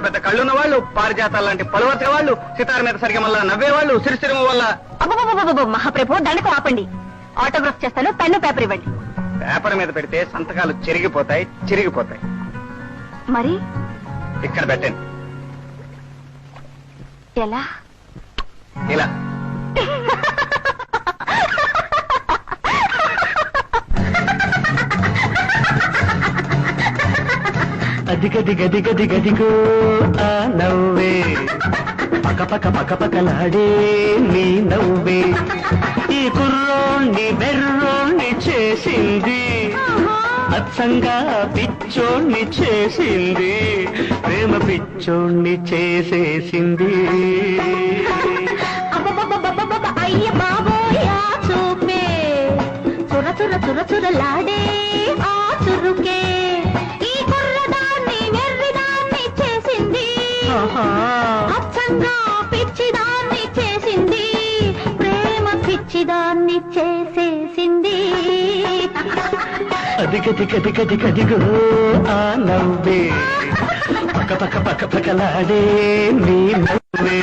పెద్ద కళ్ళున్న వాళ్ళు, పారిజాతాలు లాంటి పలువచ్చే వాళ్ళు, సితార మీద సరిగా మళ్ళా నవ్వేవాళ్ళు, సిరిసిరిమ వల్ల. మహాప్రభు దండకం ఆపండి. ఆటోగ్రాఫ్ చేస్తాను, పెన్ను పేపర్ ఇవ్వండి. పేపర్ మీద పెడితే సంతకాలు చిరిగిపోతాయి. మరి ఇక్కడ పెట్టండి. ఎలా? ఇలా. అదిగదిగదిగదిగదిగో ఆ నవ్వే, పకపకలాడే నీ నవ్వే, ఈ కుర్రోణ్ణి బెర్రోణ్ణి చేసింది, అచ్చంగా పిచ్చోణ్ణి చేసింది, ప్రేమ పిచ్చోణ్ణి చేసేసింది. అయ్య బాబోయ్ ఆ చూపే, చురచురలాడే ఆ చురుకే, ఈ కుర్రదాన్ని వెర్రిదాన్ని చేసింది, అచ్చంగా పిచ్చిదాన్ని చేసింది, ప్రేమ పిచ్చిదాన్ని చేసేసింది. అదిగదిగదిగదిగదిగో ఆ నవ్వే, పకపకలాడే నీ నవ్వే.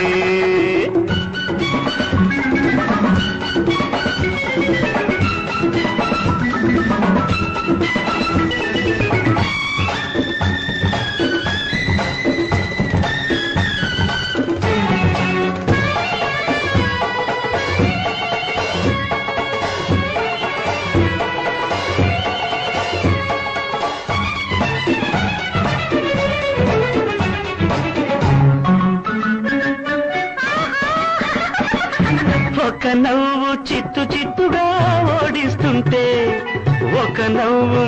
ఒక నవ్వు చిత్తుగా ఓడిస్తుంటే, ఒక నవ్వు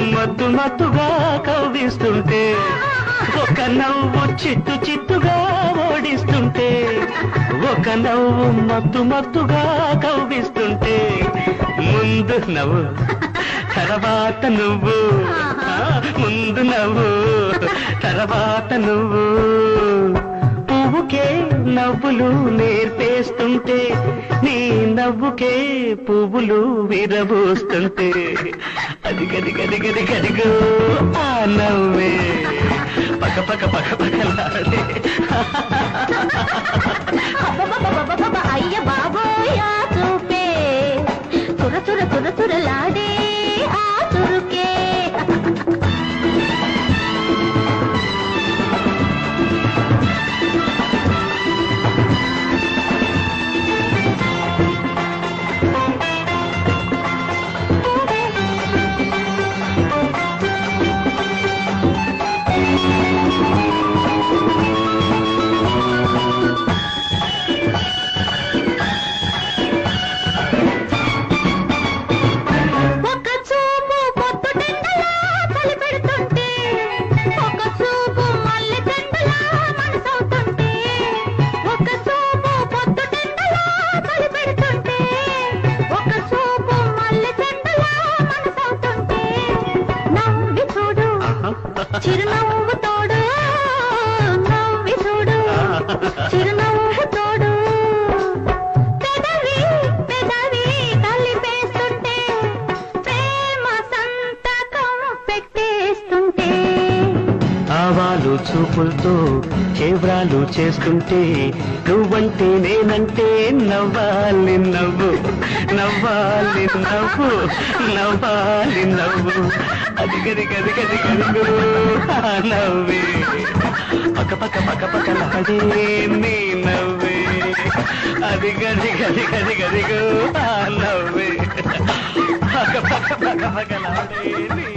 మత్తుగా కవ్విస్తుంటే, ఒక నవ్వు చిత్తుగా ఓడిస్తుంటే, ఒక నవ్వు మత్తుగా కవ్విస్తుంటే, ముందు నవ్వు తర్వాత నువ్వు, ముందు నవ్వు తర్వాత నువ్వు, పువ్వుకే నవ్వులు నేర్పేస్తుంటే, నీ నవ్వుకే పువ్వులు విరబోస్తుంటే, అదిగదిగదిగదిగదిగో ఆ నవ్వే, పకపకలాడే. అయ్య బాబోయ్ ఆ చూపే, చురచురలాడే ఆ చురుకే. చిరునవ్వు తోడు, నవ్వి చూడు, చిరునవ్వు తోడు, పెదవి కలిపేస్తుంటే, ప్రేమ సంతకం పెట్టేస్తుంటే, ఆవాలు చూపులతో చేవ్రాలు చేస్తుంటే, నువ్వంటే నేనంటే నవ్వాలి నవ్వు, నవ్వాలి నవ్వు, నవ్వాలి నవ్వు, అదిగదిగదిగదిగదిగో ఆ నవ్వే, పకపకలాడే నీ నవ్వే, అదిగదిగదిగదిగదిగో ఆ నవ్వే, పకపకలాడే నీ